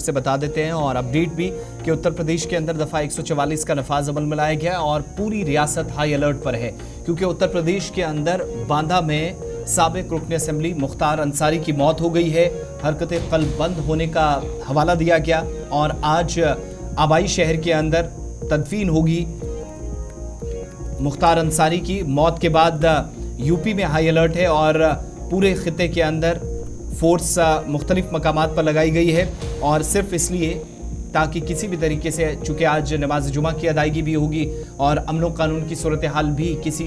से बता देते हैं और अपडेट भी कि उत्तर प्रदेश के अंदर दफा 144 का नफाज अमल में लाया गया और पूरी रियासत हाई अलर्ट पर है क्योंकि उत्तर प्रदेश के अंदर बांदा में साबिक रुकन असेंबली मुख्तार अंसारी की मौत हो गई है। हरकत कल्ब बंद होने का हवाला दिया गया और आज आबाई शहर के अंदर तदफीन होगी मुख्तार अंसारी की। मौत के बाद यूपी में हाई अलर्ट है और पूरे खिते के अंदर फोर्स मुख्तलिफ मकामात पर लगाई गई है और सिर्फ इसलिए ताकि किसी भी तरीके से, चूँकि आज नमाज जुमा की अदायगी भी होगी और अमन कानून की सूरत हाल भी किसी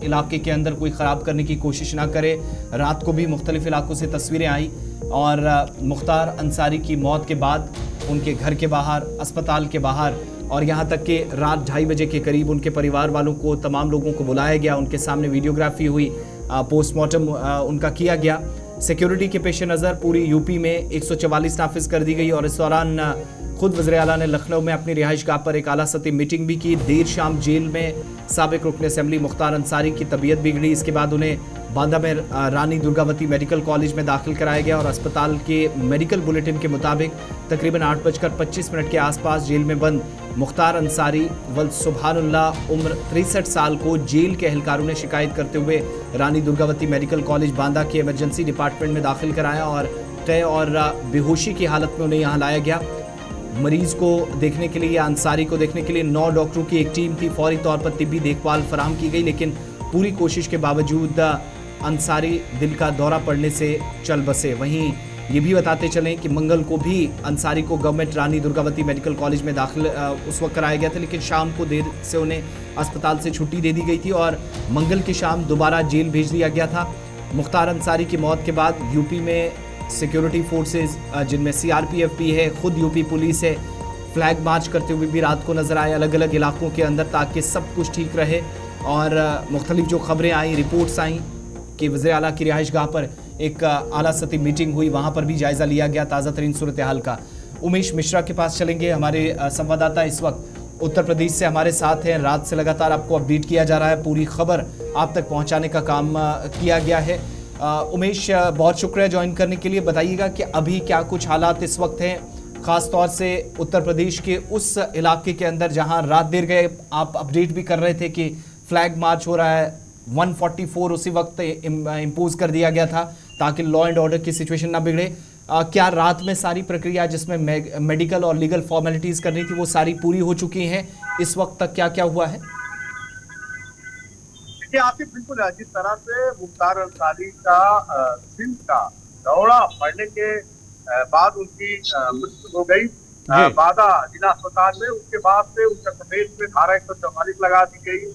इलाके के अंदर कोई ख़राब करने की कोशिश ना करे। रात को भी मुख्तलिफ इलाकों से तस्वीरें आई और मुख्तार अंसारी की मौत के बाद उनके घर के बाहर, अस्पताल के बाहर और यहाँ तक कि रात 2:30 बजे के करीब उनके परिवार वालों को, तमाम लोगों को बुलाया गया, उनके सामने वीडियोग्राफी हुई, पोस्टमार्टम उनका किया गया। सिक्योरिटी के पेश नज़र पूरी यूपी में 144 नाफिज कर दी गई और इस दौरान खुद वज़ीर आला ने लखनऊ में अपनी रिहाइश गाह पर एक आला सतही मीटिंग भी की। देर शाम जेल में साबिक रुकन असेंबली मुख्तार अंसारी की तबीयत बिगड़ी। इसके बाद उन्हें बांदा में रानी दुर्गावती मेडिकल कॉलेज में दाखिल कराया गया और अस्पताल के मेडिकल बुलेटिन के मुताबिक तकरीबन 8:25 के आसपास जेल में बंद मुख्तार अंसारी वल सुबहानुल्लाह उम्र 63 साल को जेल के एहलकारों ने शिकायत करते हुए रानी दुर्गावती मेडिकल कॉलेज बांदा के इमरजेंसी डिपार्टमेंट में दाखिल कराया और तय और बेहोशी की हालत में उन्हें यहाँ लाया गया। मरीज को देखने के लिए या अंसारी को देखने के लिए 9 डॉक्टरों की एक टीम थी। फौरी तौर पर तिब्बी देखभाल फराहम की गई, लेकिन पूरी कोशिश के बावजूद अंसारी दिल का दौरा पड़ने से चल बसे। वहीं ये भी बताते चलें कि मंगल को भी अंसारी को government Rani Durgavati medical college में दाखिल उस वक्त कराया गया था, लेकिन शाम को देर से उन्हें अस्पताल से छुट्टी दे दी गई थी और मंगल की शाम दोबारा जेल भेज दिया गया था। मुख्तार अंसारी की मौत के बाद यूपी में सिक्योरिटी फोर्सेस, जिनमें सीआरपीएफ भी है, खुद यूपी पुलिस है, फ्लैग मार्च करते हुए भी रात को नजर आए अलग अलग इलाकों के अंदर ताकि सब कुछ ठीक रहे। और मुख्तलिफ जो खबरें आई, रिपोर्ट्स आई कि वज़ीर आला की रिहाइश गाह पर एक आला सतही मीटिंग हुई, वहाँ पर भी जायज़ा लिया गया ताज़ा तरीन सूरत हाल का। उमेश मिश्रा के पास चलेंगे, हमारे संवाददाता इस वक्त उत्तर प्रदेश से हमारे साथ हैं। रात से लगातार आपको अपडेट किया जा रहा है, पूरी खबर आप तक पहुँचाने का काम किया गया है। उमेश, बहुत शुक्रिया ज्वाइन करने के लिए। बताइएगा कि अभी क्या कुछ हालात इस वक्त हैं, ख़ास तौर से उत्तर प्रदेश के उस इलाके के अंदर जहां रात देर गए आप अपडेट भी कर रहे थे कि फ्लैग मार्च हो रहा है। 144 उसी वक्त इम्पोज कर दिया गया था ताकि लॉ एंड ऑर्डर की सिचुएशन ना बिगड़े। क्या रात में सारी प्रक्रिया जिसमें मेडिकल और लीगल फॉर्मेलिटीज़ करनी थी वो सारी पूरी हो चुकी हैं? इस वक्त तक क्या क्या हुआ है? आपके बिल्कुल जिस तरह से मुख्तार अंसारी का सिंध का दौरा पड़ने के बाद उनकी मृत्यु हो गई बांदा जिला अस्पताल में, उसके बाद से उत्तर प्रदेश में धारा 144 लगा दी गई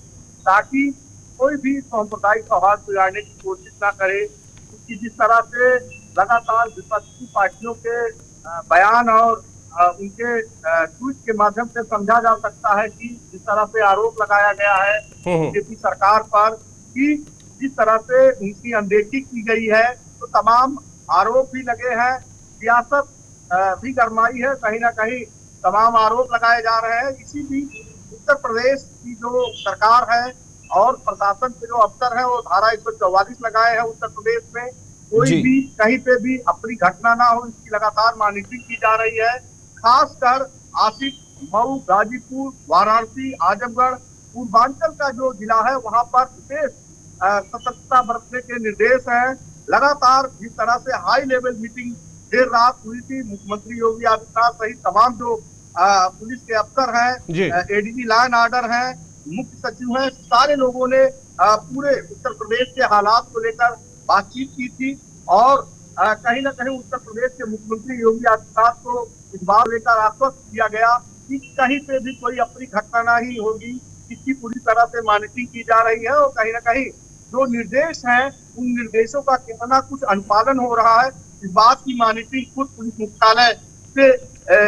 ताकि कोई भी सांप्रदायिक सौहार्द बिगाड़ने की कोशिश ना करे। क्योंकि जिस तरह से लगातार विपक्षी पार्टियों के बयान और उनके ट्वीट के माध्यम से समझा जा सकता है कि जिस तरह से आरोप लगाया गया है बीजेपी सरकार पर कि जिस तरह से उनकी अनदेखी की गई है, तो तमाम आरोप भी लगे हैं, सियासत भी गरमाई है, कहीं ना कहीं तमाम आरोप लगाए जा रहे हैं। इसी बीच उत्तर प्रदेश की जो सरकार है और प्रशासन के जो अफसर हैं वो धारा 144 लगाए हैं उत्तर प्रदेश में। कोई भी कहीं पे भी अपनी घटना ना हो, इसकी लगातार मॉनिटरिंग की जा रही है। खासकर आसिफ, मऊ, गाजीपुर, वाराणसी, आजमगढ़, पूर्वांचल का जो जिला है वहां पर विशेष सतर्कता बरतने के निर्देश हैं। लगातार जिस तरह से हाई लेवल मीटिंग देर रात हुई थी, मुख्यमंत्री योगी आदित्यनाथ सहित तमाम जो पुलिस के अफसर हैं, एडीजी लॉ एंड ऑर्डर हैं, मुख्य सचिव हैं, सारे लोगों ने पूरे उत्तर प्रदेश के हालात को लेकर बातचीत की थी और कहीं ना कहीं उत्तर प्रदेश के मुख्यमंत्री योगी आदित्यनाथ को इस बात लेकर आश्वस्त किया गया कि कहीं पे भी कोई अपनी घटना नहीं होगी। इसकी पूरी तरह से मॉनिटरिंग की जा रही है और कहीं ना कहीं जो निर्देश हैं उन निर्देशों का कितना कुछ अनुपालन हो रहा है, इस बात की मॉनिटरिंग खुद पुलिस मुख्यालय से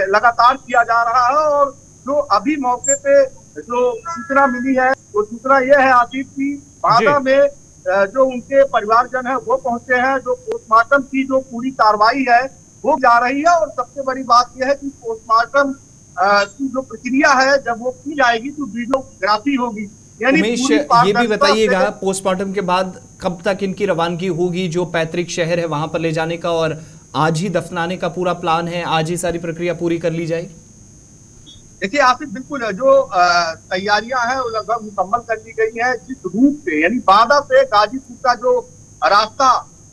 लगातार किया जा रहा है। और जो अभी मौके पे जो सूचना मिली है वो सूचना ये है आसिफ की बांदा में जो उनके परिवारजन है वो पहुंचे हैं। जो पोस्टमार्टम की जो पूरी कार्रवाई है वो जा रही है और सबसे बड़ी बात यह है कि पोस्टमार्टम की जो प्रक्रिया है जब वो की जाएगी तो वीडियोग्राफी होगी। उमेश, ये भी बताइएगा पोस्टमार्टम के बाद कब तक इनकी रवानगी होगी जो पैतृक शहर है वहां पर ले जाने का, और आज ही दफनाने का पूरा प्लान है, आज ही सारी प्रक्रिया पूरी कर ली जाएगी? देखिए आसिफ, बिल्कुल जो तैयारियां हैं वो लगभग मुकम्मल कर ली गई है। जिस रूट से यानी बादा से गाजीपुर का जो रास्ता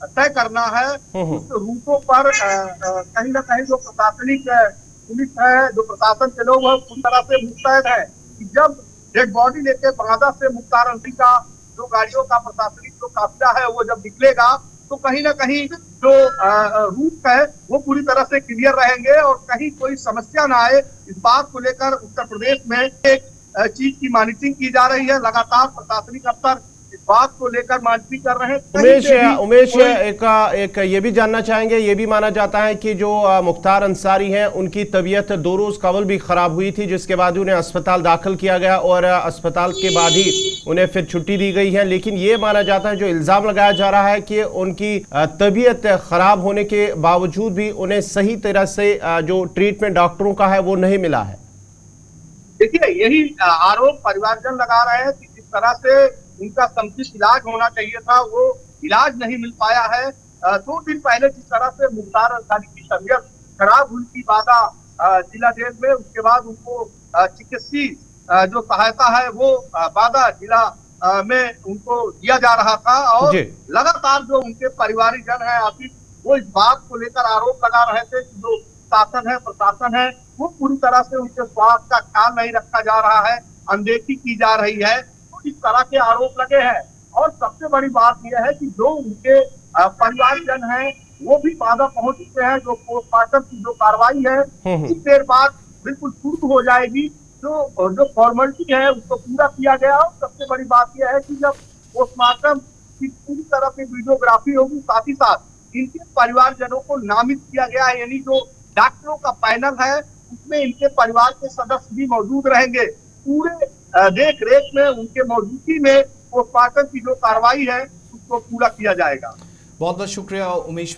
तय करना है, उस रूटों पर कहीं ना कहीं जो प्रशासनिक पुलिस है, जो प्रशासन के लोग हैं, पूरी तरह से मुस्तैद है कि जब डेड बॉडी लेके बादा से मुख्तार अंसारी का जो गाड़ियों का प्रशासनिक जो काफिला है वो जब निकलेगा तो कहीं ना कहीं जो रूट है वो पूरी तरह से क्लियर रहेंगे और कहीं कोई समस्या ना आए। इस बात को लेकर उत्तर प्रदेश में एक चीज की मॉनिटरिंग की जा रही है। लगातार प्रशासनिक अफसर इस बात को लेकर मॉनिटरिंग कर रहे हैं। उमेश एक ये भी जानना चाहेंगे, ये भी माना जाता है कि जो मुख्तार अंसारी हैं उनकी तबीयत 2 रोज कबल भी खराब हुई थी, जिसके बाद उन्हें अस्पताल दाखिल किया गया और अस्पताल के बाद ही उन्हें फिर छुट्टी दी गई है। लेकिन ये माना जाता है, जो इल्जाम लगाया जा रहा है कि उनकी तबीयत खराब होने के बावजूद भी उन्हें सही तरह से जो ट्रीटमेंट डॉक्टरों का है वो नहीं मिला है। देखिए यही आरोप परिवारजन लगा रहे हैं कि जिस तरह से उनका समुचित इलाज होना चाहिए था वो इलाज नहीं मिल पाया है। 2 दिन पहले जिस तरह से मुख्तार अंसारी की तबीयत खराब हुई थी बादा जिला जेल में, उसके बाद उनको चिकित्सीय जो सहायता है वो बादा जिला में उनको दिया जा रहा था और लगातार जो उनके परिवारिक जन है आसिफ, वो इस बात को लेकर आरोप लगा रहे थे कि जो शासन है, प्रशासन है, वो पूरी तरह से उनके स्वास्थ्य का ख्याल नहीं रखा जा रहा है, अनदेखी की जा रही है। इस तरह के आरोप लगे हैं और सबसे बड़ी बात यह है कि जो उनके परिवारजन हैं वो भी बादा पहुंच चुके हैं। जो पोस्टमार्टम की जो कार्रवाई है कुछ देर बाद बिल्कुल शुरू हो जाएगी। जो फॉर्मेलिटी है उसको पूरा किया गया और सबसे बड़ी बात यह है कि जब पोस्टमार्टम की पूरी तरह से वीडियोग्राफी होगी, साथ ही साथ इनके परिवारजनों को नामित किया गया है, यानी जो डॉक्टरों का पैनल है उसमें इनके परिवार के सदस्य भी मौजूद रहेंगे। पूरे देख रेख में उनके मौजूदगी में पोस्टमार्टम की जो कार्रवाई है उसको पूरा किया जाएगा। बहुत बहुत शुक्रिया उमेश।